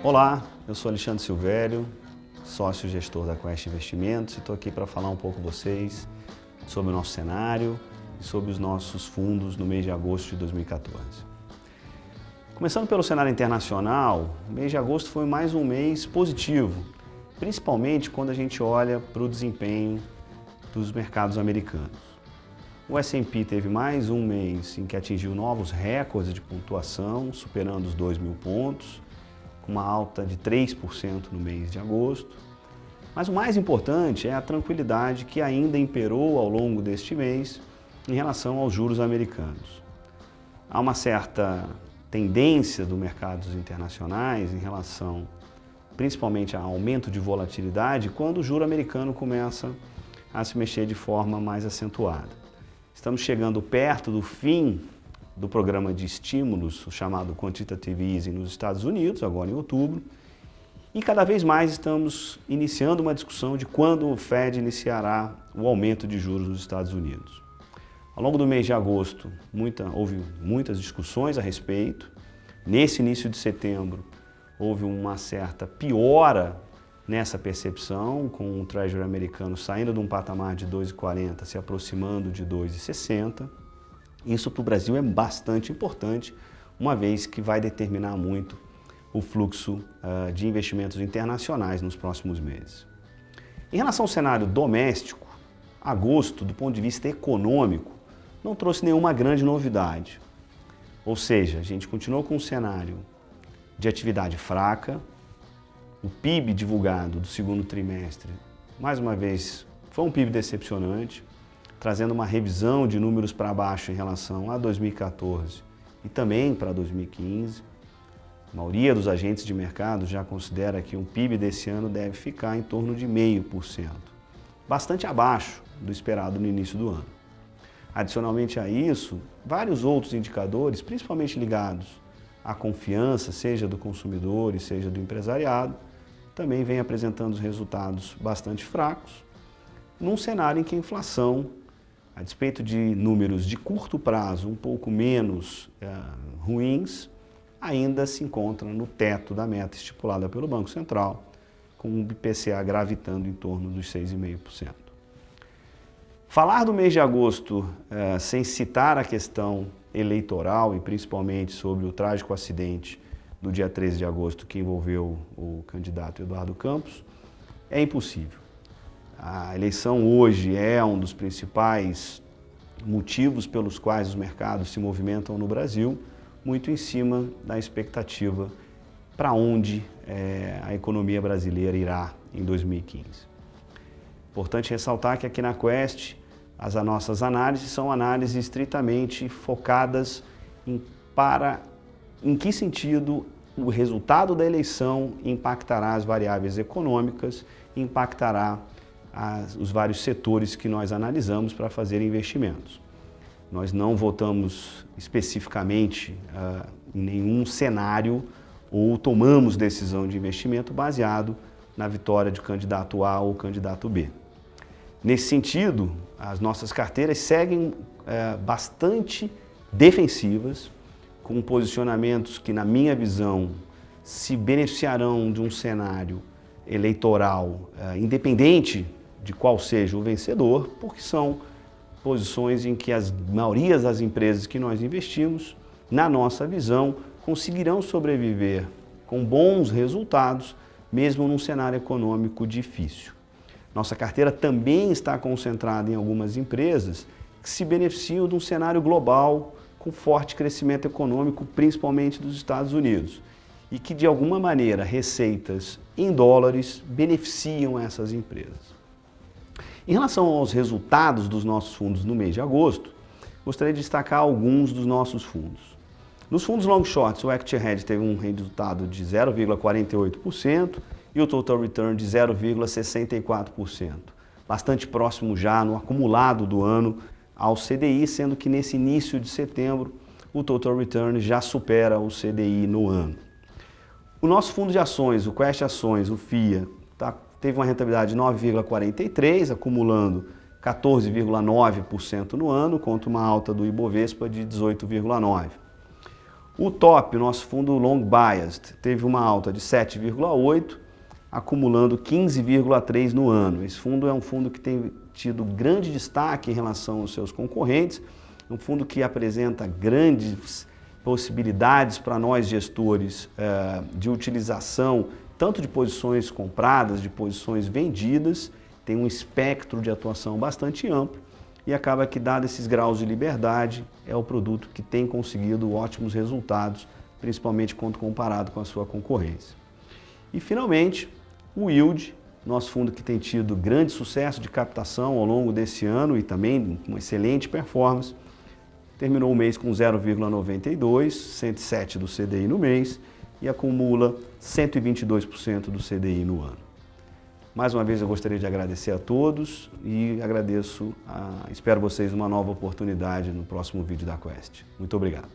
Olá, eu sou Alexandre Silvério, sócio gestor da Quest Investimentos e estou aqui para falar um pouco com vocês sobre o nosso cenário e sobre os nossos fundos no mês de agosto de 2014. Começando pelo cenário internacional, o mês de agosto foi mais um mês positivo, principalmente quando a gente olha para o desempenho dos mercados americanos. O S&P teve mais um mês em que atingiu novos recordes de pontuação, superando os 2.000 pontos, com uma alta de 3% no mês de agosto. Mas o mais importante é a tranquilidade que ainda imperou ao longo deste mês em relação aos juros americanos. Há uma certa tendência dos mercados internacionais em relação principalmente ao aumento de volatilidade quando o juro americano começa a se mexer de forma mais acentuada. Estamos chegando perto do fim do programa de estímulos, o chamado Quantitative Easing nos Estados Unidos, agora em outubro, e cada vez mais estamos iniciando uma discussão de quando o Fed iniciará o aumento de juros nos Estados Unidos. Ao longo do mês de agosto, houve muitas discussões a respeito. Nesse início de setembro, houve uma certa piora nessa percepção, com o Treasury americano saindo de um patamar de 2,40, se aproximando de 2,60. Isso para o Brasil é bastante importante, uma vez que vai determinar muito o fluxo de investimentos internacionais nos próximos meses. Em relação ao cenário doméstico, agosto, do ponto de vista econômico, não trouxe nenhuma grande novidade. Ou seja, a gente continuou com um cenário de atividade fraca. O PIB divulgado do segundo trimestre, mais uma vez, foi um PIB decepcionante, trazendo uma revisão de números para baixo em relação a 2014 e também para 2015. A maioria dos agentes de mercado já considera que o PIB desse ano deve ficar em torno de 0,5%, bastante abaixo do esperado no início do ano. Adicionalmente a isso, vários outros indicadores, principalmente ligados à confiança, seja do consumidor e seja do empresariado, também vem apresentando resultados bastante fracos, num cenário em que a inflação, a despeito de números de curto prazo um pouco menos ruins, ainda se encontra no teto da meta estipulada pelo Banco Central, com o IPCA gravitando em torno dos 6,5%. Falar do mês de agosto sem citar a questão eleitoral e principalmente sobre o trágico acidente do dia 13 de agosto que envolveu o candidato Eduardo Campos, é impossível. A eleição hoje é um dos principais motivos pelos quais os mercados se movimentam no Brasil, muito em cima da expectativa para onde a economia brasileira irá em 2015. Importante ressaltar que aqui na Quest as nossas análises são análises estritamente focadas em que sentido o resultado da eleição impactará as variáveis econômicas, impactará os vários setores que nós analisamos para fazer investimentos. Nós não votamos especificamente em nenhum cenário ou tomamos decisão de investimento baseado na vitória de candidato A ou candidato B. Nesse sentido, as nossas carteiras seguem bastante defensivas, com posicionamentos que, na minha visão, se beneficiarão de um cenário eleitoral independente de qual seja o vencedor, porque são posições em que as maiorias das empresas que nós investimos, na nossa visão, conseguirão sobreviver com bons resultados, mesmo num cenário econômico difícil. Nossa carteira também está concentrada em algumas empresas que se beneficiam de um cenário global com forte crescimento econômico, principalmente dos Estados Unidos, e que, de alguma maneira, receitas em dólares beneficiam essas empresas. Em relação aos resultados dos nossos fundos no mês de agosto, gostaria de destacar alguns dos nossos fundos. Nos fundos long shorts, o Equity Hedge teve um resultado de 0,48% e o Total Return de 0,64%, bastante próximo já no acumulado do ano ao CDI, sendo que nesse início de setembro o Total Return já supera o CDI no ano. O nosso fundo de ações, o Quest Ações, o FIA, teve uma rentabilidade de 9,43%, acumulando 14,9% no ano, contra uma alta do Ibovespa de 18,9%. O top, nosso fundo Long Biased, teve uma alta de 7,8%, acumulando 15,3% no ano. Esse fundo é um fundo que tem tido grande destaque em relação aos seus concorrentes, um fundo que apresenta grandes possibilidades para nós gestores de utilização tanto de posições compradas, de posições vendidas, tem um espectro de atuação bastante amplo e acaba que, dado esses graus de liberdade, é o produto que tem conseguido ótimos resultados, principalmente quando comparado com a sua concorrência. E, finalmente, o Yield, nosso fundo que tem tido grande sucesso de captação ao longo desse ano e também uma excelente performance, terminou o mês com 0,92, 107 do CDI no mês e acumula 122% do CDI no ano. Mais uma vez eu gostaria de agradecer a todos e espero vocês numa nova oportunidade no próximo vídeo da Quest. Muito obrigado.